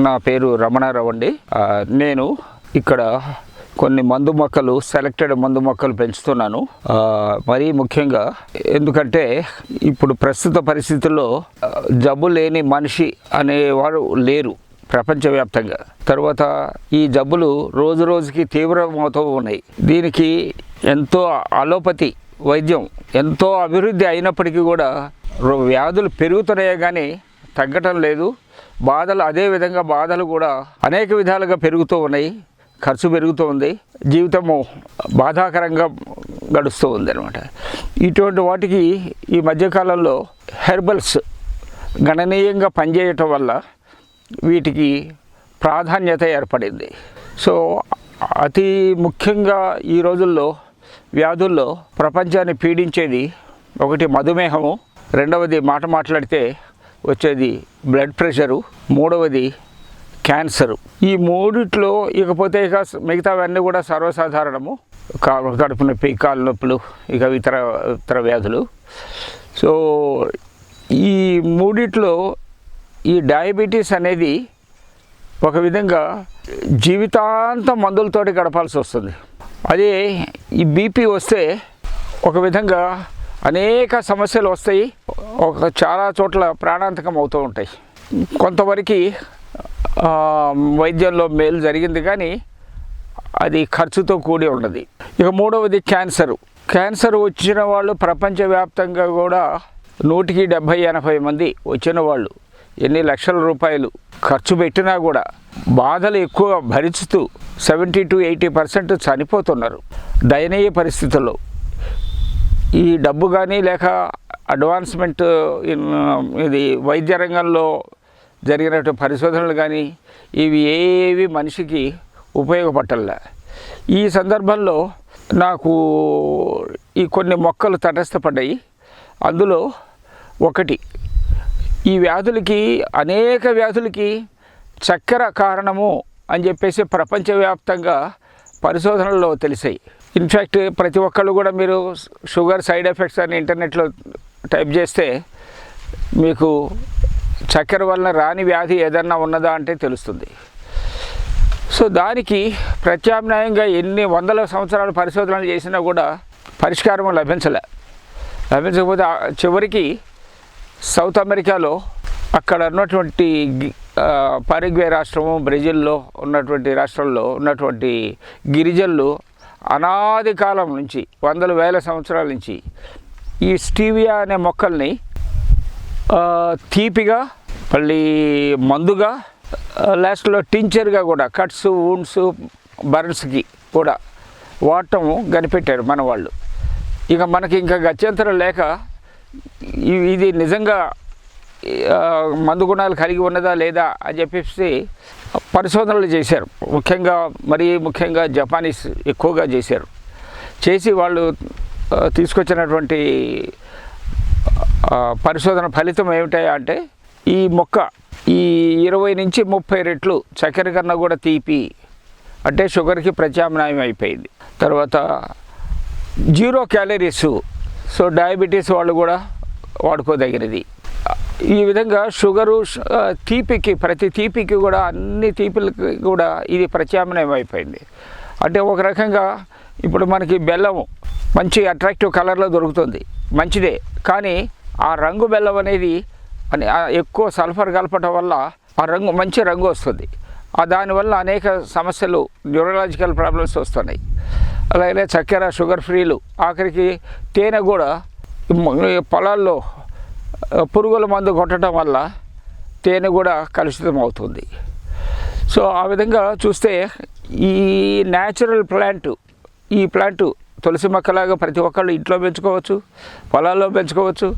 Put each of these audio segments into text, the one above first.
నా పేరు రమణారావు అండి. నేను ఇక్కడ కొన్ని మందు మొక్కలు, సెలెక్టెడ్ మందు మొక్కలు పెంచుతున్నాను. మరీ ముఖ్యంగా ఎందుకంటే ఇప్పుడు ప్రస్తుత పరిస్థితుల్లో జబ్బు లేని మనిషి అనేవాడు లేరు ప్రపంచవ్యాప్తంగా. తర్వాత ఈ జబ్బులు రోజు రోజుకి తీవ్రమవుతూ ఉన్నాయి. దీనికి ఎంతో అలోపతి వైద్యం ఎంతో అభివృద్ధి అయినప్పటికీ కూడా వ్యాధులు పెరుగుతున్నాయే కానీ తగ్గటం లేదు. బాధలు అదేవిధంగా బాధలు కూడా అనేక విధాలుగా పెరుగుతూ ఉన్నాయి. ఖర్చు పెరుగుతూ ఉంది. జీవితము బాధాకరంగా గడుస్తూ ఉంది అనమాట. ఇటువంటి వాటికి ఈ మధ్యకాలంలో హెర్బల్స్ గణనీయంగా పనిచేయటం వల్ల వీటికి ప్రాధాన్యత ఏర్పడింది. సో అతి ముఖ్యంగా ఈ రోజుల్లో వ్యాధుల్లో ప్రపంచాన్ని పీడించేది ఒకటి మధుమేహము, రెండవది మాట్లాడితే వచ్చేది బ్లడ్ ప్రెషరు, మూడవది క్యాన్సరు. ఈ మూడిట్లో ఇకపోతే ఇక మిగతావన్నీ కూడా సర్వసాధారణము. కడుపు నొప్పి, కాలు నొప్పులు, ఇక ఇతర వ్యాధులు. సో ఈ మూడిట్లో ఈ డయాబెటీస్ అనేది ఒక విధంగా జీవితాంతం మందులతోటి గడపాల్సి వస్తుంది. అదే ఈ బీపీ వస్తే ఒక విధంగా అనేక సమస్యలు వస్తాయి. చాలా చోట్ల ప్రాణాంతకం అవుతూ ఉంటాయి. కొంతవరకు వైద్యంలో మేలు జరిగింది కానీ అది ఖర్చుతో కూడి ఉన్నది. ఇక మూడవది క్యాన్సర్ వచ్చిన వాళ్ళు ప్రపంచవ్యాప్తంగా కూడా 170-80 మంది వచ్చిన వాళ్ళు ఎన్ని లక్షల రూపాయలు ఖర్చు పెట్టినా కూడా బాధలు ఎక్కువ భరిస్తూ 70-80% చనిపోతున్నారు దయనీయ పరిస్థితుల్లో. ఈ డబ్బు కానీ లేక అడ్వాన్స్మెంట్ ఇది వైద్య రంగంలో జరిగినటువంటి పరిశోధనలు కానీ ఇవి ఏవి మనిషికి ఉపయోగపడలే. ఈ సందర్భంలో నాకు ఈ కొన్ని మొక్కలు తటస్థపడ్డాయి. అందులో ఒకటి ఈ వ్యాధులకి, అనేక వ్యాధులకి చక్కెర కారణము అని చెప్పేసి ప్రపంచవ్యాప్తంగా పరిశోధనల్లో తెలిసాయి. ఇన్ఫ్యాక్ట్ ప్రతి ఒక్కళ్ళు కూడా మీరు షుగర్ సైడ్ ఎఫెక్ట్స్ అని ఇంటర్నెట్లో టైప్ చేస్తే మీకు చక్కెర వలన రాని వ్యాధి ఏదన్నా ఉన్నదా అంటే తెలుస్తుంది. సో దానికి ప్రత్యామ్నాయంగా ఎన్ని వందల సంవత్సరాలు పరిశోధనలు చేసినా కూడా పరిష్కారం లభించకపోతే చివరికి సౌత్ అమెరికాలో అక్కడ ఉన్నటువంటి పారగ్వే రాష్ట్రము, బ్రెజిల్లో ఉన్నటువంటి రాష్ట్రాల్లో ఉన్నటువంటి గిరిజనులు అనాది కాలం నుంచి, వందల వేల సంవత్సరాల నుంచి ఈ స్టీవియా అనే మొక్కల్ని తీపిగా, మళ్ళీ మందుగా, లాస్ట్లో టించర్గా కూడా కట్స్, వూండ్స్, బర్న్స్కి కూడా వాడటం కనిపెట్టారు మన వాళ్ళు. ఇక మనకి ఇంకా గత్యంతరం లేక ఇది నిజంగా మందు గుణాలు కలిగి ఉన్నదా లేదా అని చెప్పేసి పరిశోధనలు చేశారు. ముఖ్యంగా జపానీస్ ఎక్కువగా చేసి వాళ్ళు తీసుకొచ్చినటువంటి పరిశోధన ఫలితం ఏమిటాయా అంటే ఈ మొక్క ఈ 20-30 రెట్లు చక్కెర కన్నా కూడా తీపి, అంటే షుగర్కి ప్రత్యామ్నాయం అయిపోయింది. తర్వాత 0 క్యాలరీస్, సో డయాబెటీస్ వాళ్ళు కూడా వాడుకోదగినది. ఈ విధంగా షుగరు, ప్రతి తీపికి కూడా, అన్ని తీపిలకి కూడా ఇది ప్రత్యామ్నాయం అయిపోయింది. అంటే ఒక రకంగా ఇప్పుడు మనకి బెల్లము మంచి అట్రాక్టివ్ కలర్లో దొరుకుతుంది, మంచిదే. కానీ ఆ రంగు బెల్లం అనేది ఎక్కువ సల్ఫర్ కలపటం వల్ల ఆ మంచి రంగు వస్తుంది. దానివల్ల అనేక సమస్యలు, న్యూరలాజికల్ ప్రాబ్లమ్స్ వస్తున్నాయి. అలాగే చక్కెర, షుగర్ ఫ్రీలు, ఆఖరికి తేనె కూడా పొలాల్లో పురుగుల మందు కొట్టడం వల్ల తేనె కూడా కలుషితం అవుతుంది. సో ఆ విధంగా చూస్తే ఈ న్యాచురల్ ఈ ప్లాంటు తులసి మొక్కలాగా ప్రతి ఒక్కళ్ళు ఇంట్లో పెంచుకోవచ్చు, పొలాల్లో పెంచుకోవచ్చు.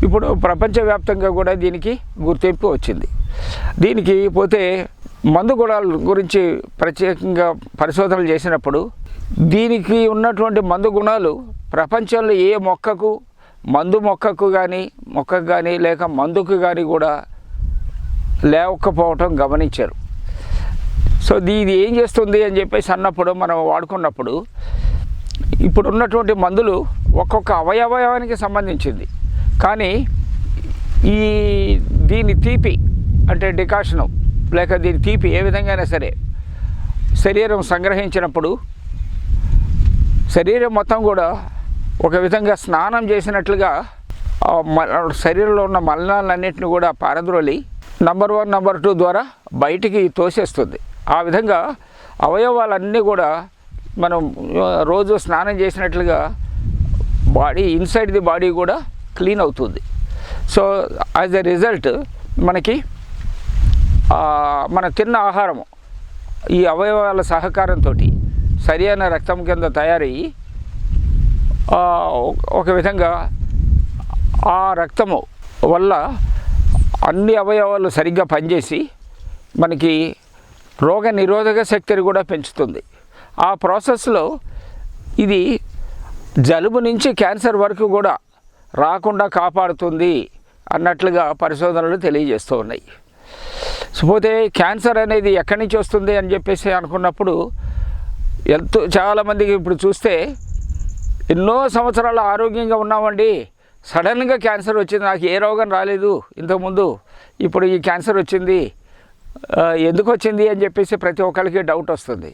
ఇప్పుడు ప్రపంచవ్యాప్తంగా కూడా దీనికి గుర్తింపు వచ్చింది. దీనికి పోతే మందు గుణాల గురించి ప్రత్యేకంగా పరిశోధనలు చేసినప్పుడు దీనికి ఉన్నటువంటి మందు గుణాలు ప్రపంచంలో ఏ మొక్కకు కానీ లేక మందుకు కానీ కూడా లేకపోవటం గమనించారు. సో ఇది ఏం చేస్తుంది అని చెప్పేసి అన్నప్పుడు, మనం వాడుకున్నప్పుడు ఇప్పుడు ఉన్నటువంటి మందులు ఒక్కొక్క అవయవానికి సంబంధించింది. కానీ దీని తీపి అంటే డికాషను లేక దీని తీపి ఏ విధంగా అయినా సరే శరీరం సంగ్రహించినప్పుడు శరీరం మొత్తం కూడా ఒక విధంగా స్నానం చేసినట్లుగా శరీరంలో ఉన్న మలినాలన్నింటినీ కూడా పారద్రోలి నంబర్ 1 నంబర్ 2 ద్వారా బయటికి తోసేస్తుంది. ఆ విధంగా అవయవాలన్నీ కూడా మనం రోజు స్నానం చేసినట్లుగా బాడీ ఇన్సైడ్ ది బాడీ కూడా క్లీన్ అవుతుంది. సో యాజ్ ఎ రిజల్ట్ మనకి మన తిన్న ఆహారము ఈ అవయవాల సహకారంతో సరి అయిన రక్తం కింద తయారయ్యి ఒక విధంగా ఆ రక్తము వల్ల అన్ని అవయవాలు సరిగ్గా పనిచేసి మనకి రోగ నిరోధక శక్తిని కూడా పెంచుతుంది. ఆ ప్రాసెస్లో ఇది జలుబు నుంచి క్యాన్సర్ వరకు కూడా రాకుండా కాపాడుతుంది అన్నట్లుగా పరిశోధనలు తెలియజేస్తూ ఉన్నాయి. పోతే క్యాన్సర్ అనేది ఎక్కడి నుంచి వస్తుంది అని చెప్పేసి అనుకున్నప్పుడు చాలామందికి ఇప్పుడు చూస్తే ఎన్నో సంవత్సరాలు ఆరోగ్యంగా ఉన్నామండి, సడన్గా క్యాన్సర్ వచ్చింది, నాకు ఏ రోగం రాలేదు ఇంతకుముందు, ఇప్పుడు ఈ క్యాన్సర్ వచ్చింది, ఎందుకు వచ్చింది అని చెప్పేసి ప్రతి ఒక్కరికి డౌట్ వస్తుంది.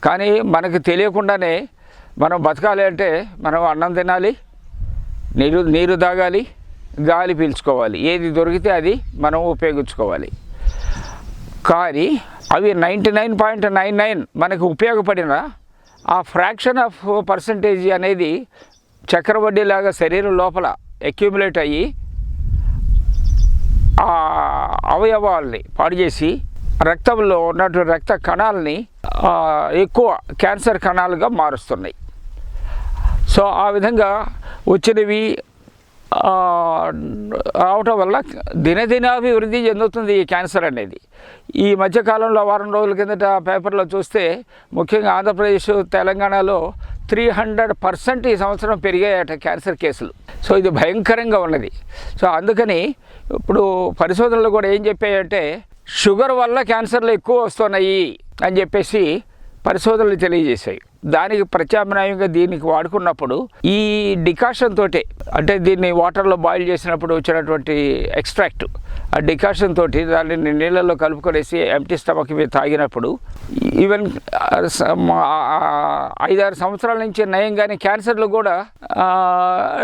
కానీ మనకు తెలియకుండానే మనం బతకాలి అంటే మనం అన్నం తినాలి, నీరు తాగాలి, గాలి పీల్చుకోవాలి, ఏది దొరికితే అది మనం ఉపయోగించుకోవాలి. కానీ అవి 99.99 మనకు ఉపయోగపడిన ఆ ఫ్రాక్షన్ ఆఫ్ పర్సంటేజ్ అనేది చక్రవడ్డీలాగా శరీరం లోపల అక్యుములేట్ అయ్యి ఆ అవయవాల్ని పాడు చేసి రక్తంలో ఉన్నటువంటి రక్త కణాలని ఎక్కువ క్యాన్సర్ కణాలుగా మారుస్తున్నాయి. సో ఆ విధంగా వచ్చినవి రావటం వల్ల దినదినాభివృద్ధి చెందుతుంది ఈ క్యాన్సర్ అనేది. ఈ మధ్యకాలంలో వారం రోజుల కిందట పేపర్లో చూస్తే ముఖ్యంగా ఆంధ్రప్రదేశ్, తెలంగాణలో 300% ఈ సంవత్సరం పెరిగాయట క్యాన్సర్ కేసులు. సో ఇది భయంకరంగా ఉన్నది. సో అందుకని ఇప్పుడు పరిశోధనలు కూడా ఏం చెప్పాయంటే షుగర్ వల్ల క్యాన్సర్లు ఎక్కువ వస్తున్నాయి అని చెప్పేసి పరిశోధనలు తెలియజేశాయి. దానికి ప్రత్యామ్నాయంగా దీనికి వాడుకున్నప్పుడు ఈ డికాషన్ తోటే, అంటే దీన్ని వాటర్లో బాయిల్ చేసినప్పుడు వచ్చినటువంటి ఎక్స్ట్రాక్ట్, ఆ డికాషన్ తోటి దాన్ని నీళ్ళల్లో కలుపుకొనేసి ఎంప్టీ స్టమక్ మీద తాగినప్పుడు ఈవెన్ 5-6 సంవత్సరాల నుంచి నయం కానీ క్యాన్సర్లు కూడా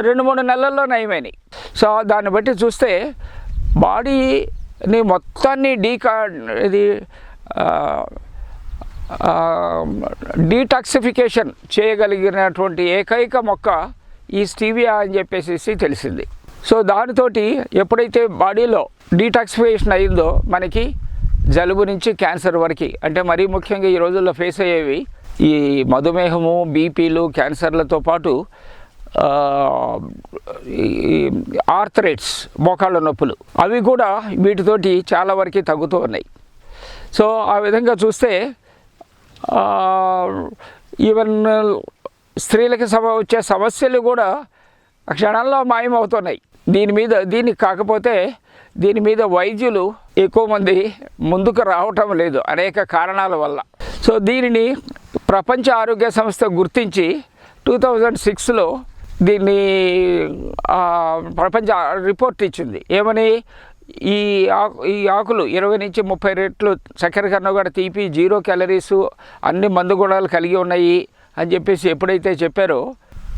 2-3 నెలల్లో నయమైనాయి. సో దాన్ని బట్టి చూస్తే బాడీని మొత్తాన్ని డీటాక్సిఫికేషన్ చేయగలిగినటువంటి ఏకైక మొక్క ఈ స్టీవియా అని చెప్పేసి తెలిసింది. సో దానితోటి ఎప్పుడైతే బాడీలో డీటాక్సిఫికేషన్ అయిందో మనకి జలుబు నుంచి క్యాన్సర్ వరకు, అంటే మరీ ముఖ్యంగా ఈ రోజుల్లో ఫేస్ అయ్యేవి ఈ మధుమేహము, బీపీలు, క్యాన్సర్లతో పాటు ఆర్థరైట్స్, మోకాళ్ళ నొప్పులు, అవి కూడా వీటితోటి చాలా వరకు తగ్గుతూ ఉన్నాయి. సో ఆ విధంగా చూస్తే ఈవెన్ స్త్రీలకు వచ్చే సమస్యలు కూడా క్షణాల్లో మాయమవుతున్నాయి. దీనికి కాకపోతే దీని మీద వైద్యులు ఎక్కువ మంది ముందుకు రావటం లేదు అనేక కారణాల వల్ల. సో దీనిని ప్రపంచ ఆరోగ్య సంస్థ గుర్తించి 2006లో దీన్ని ప్రపంచ రిపోర్ట్ ఇచ్చింది. ఏమని? ఈ ఆకులు 20 నుంచి 30 రెట్లు చక్కెర కన్నా కూడా తీపి, 0 క్యాలరీస్, అన్ని మందు గుణాలు కలిగి ఉన్నాయి అని చెప్పేసి ఎప్పుడైతే చెప్పారో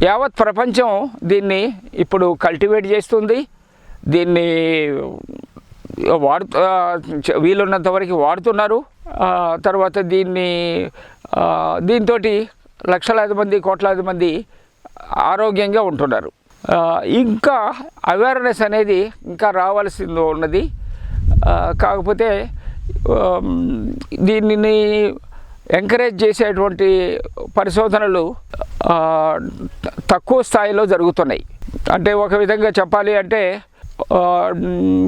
యావత్ ప్రపంచం దీన్ని ఇప్పుడు కల్టివేట్ చేస్తుంది. దీన్ని వీలున్నంత వరకు వాడుతున్నారు. తర్వాత దీంతో లక్షలాది మంది, కోట్లాది మంది ఆరోగ్యంగా ఉంటున్నారు. ఇంకా అవేర్నెస్ అనేది ఇంకా రావాల్సింది ఉన్నది. కాకపోతే దీనిని ఎంకరేజ్ చేసేటువంటి పరిశోధనలు తక్కువ స్థాయిలో జరుగుతున్నాయి. అంటే ఒక విధంగా చెప్పాలి అంటే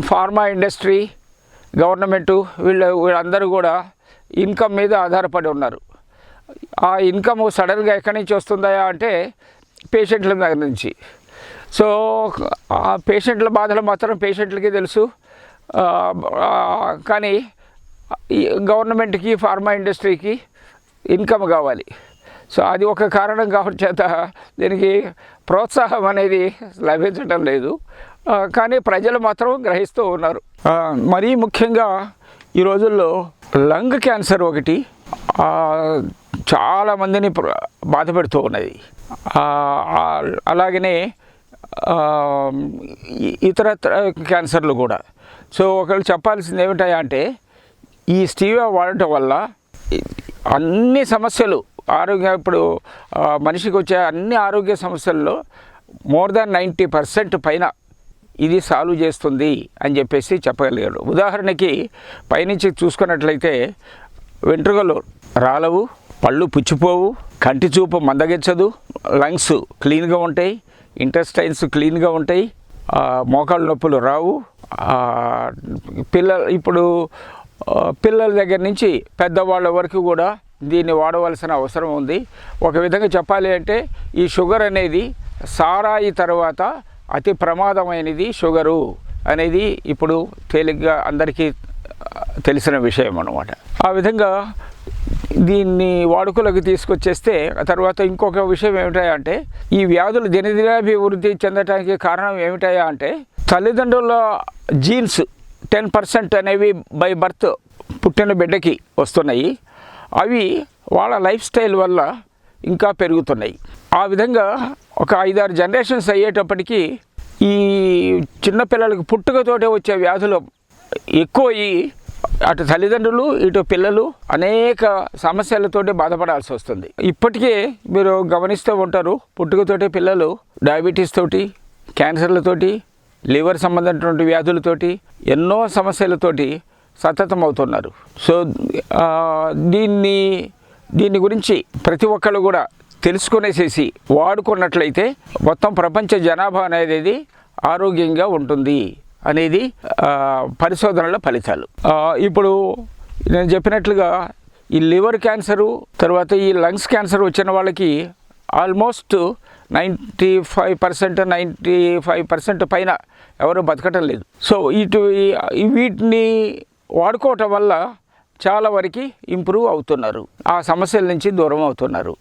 ఫార్మా ఇండస్ట్రీ, గవర్నమెంటు వీళ్ళందరూ కూడా ఇన్కమ్ మీద ఆధారపడి ఉన్నారు. ఆ ఇన్కమ్ సడన్గా ఎక్కడి నుంచి వస్తుందా అంటే పేషెంట్ల దగ్గర నుంచి. సో ఆ పేషెంట్ల బాధలు మాత్రం పేషెంట్లకి తెలుసు. కానీ గవర్నమెంట్కి, ఫార్మా ఇండస్ట్రీకి ఇన్కమ్ కావాలి. సో అది ఒక కారణం కాబట్టి చేత దీనికి ప్రోత్సాహం అనేది లభించడం లేదు. కానీ ప్రజలు మాత్రం గ్రహిస్తూ ఉన్నారు. మరీ ముఖ్యంగా ఈ రోజుల్లో లంగ్ క్యాన్సర్ ఒకటి చాలామందిని బాధ పెడుతూ ఉన్నది. అలాగనే ఇతర క్యాన్సర్లు కూడా. సో ఒకళ్ళు చెప్పాల్సింది ఏమిటా అంటే ఈ స్టీవియా వాడటం వల్ల అన్ని సమస్యలు ఇప్పుడు మనిషికి వచ్చే అన్ని ఆరోగ్య సమస్యల్లో మోర్ దాన్ 90% పైన ఇది సాల్వ్ చేస్తుంది అని చెప్పేసి చెప్పగలిగాడు. ఉదాహరణకి పైనుంచి చూసుకున్నట్లయితే వెంట్రుకలు రాలవు, పళ్ళు పుచ్చిపోవు, కంటి చూపు మందగించదు, లంగ్స్ క్లీన్గా ఉంటాయి, ఇంటెస్టైన్స్ క్లీన్గా ఉంటాయి, మోకాళ్ళ నొప్పులు రావు. పిల్లల దగ్గర నుంచి పెద్దవాళ్ళ వరకు కూడా దీన్ని వాడవలసిన అవసరం ఉంది. ఒక విధంగా చెప్పాలి అంటే ఈ షుగర్ అనేది సారాయి తర్వాత అతి ప్రమాదమైనది షుగరు అనేది ఇప్పుడు తేలిగ్గా అందరికీ తెలిసిన విషయం అన్నమాట. ఆ విధంగా దీన్ని వాడుకలోకి తీసుకొచ్చేస్తే తర్వాత ఇంకొక విషయం ఏమిటాయంటే ఈ వ్యాధులు దినదినాభివృద్ధి చెందడానికి కారణం ఏమిటాయా అంటే తల్లిదండ్రుల జీన్స్ 10% అనేవి బై బర్త్ పుట్టిన బిడ్డకి వస్తున్నాయి. అవి వాళ్ళ లైఫ్ స్టైల్ వల్ల ఇంకా పెరుగుతున్నాయి. ఆ విధంగా ఒక 5-6 జనరేషన్స్ అయ్యేటప్పటికీ ఈ చిన్నపిల్లలకి పుట్టుకతోటే వచ్చే వ్యాధులు ఎక్కువ అయ్యి అటు తల్లిదండ్రులు ఇటు పిల్లలు అనేక సమస్యలతోటి బాధపడాల్సి వస్తుంది. ఇప్పటికే మీరు గమనిస్తూ ఉంటారు, పుట్టుకతోటి పిల్లలు డయాబెటీస్ తోటి, క్యాన్సర్లతోటి, లివర్ సంబంధించినటువంటి వ్యాధులతోటి, ఎన్నో సమస్యలతోటి సతతమవుతున్నారు. సో దీని గురించి ప్రతి ఒక్కళ్ళు కూడా తెలుసుకునేసేసి వాడుకున్నట్లయితే మొత్తం ప్రపంచ జనాభా అనేది ఆరోగ్యంగా ఉంటుంది అనేది పరిశోధనల ఫలితాలు. ఇప్పుడు నేను చెప్పినట్లుగా ఈ లివర్ క్యాన్సరు తర్వాత ఈ లంగ్స్ క్యాన్సర్ వచ్చిన వాళ్ళకి ఆల్మోస్ట్ 95% పైన ఎవరు బతకటం లేదు. సో వీటిని వాడుకోవటం వల్ల చాలా వరకు ఇంప్రూవ్ అవుతున్నారు, ఆ సమస్యల నుంచి దూరం అవుతున్నారు.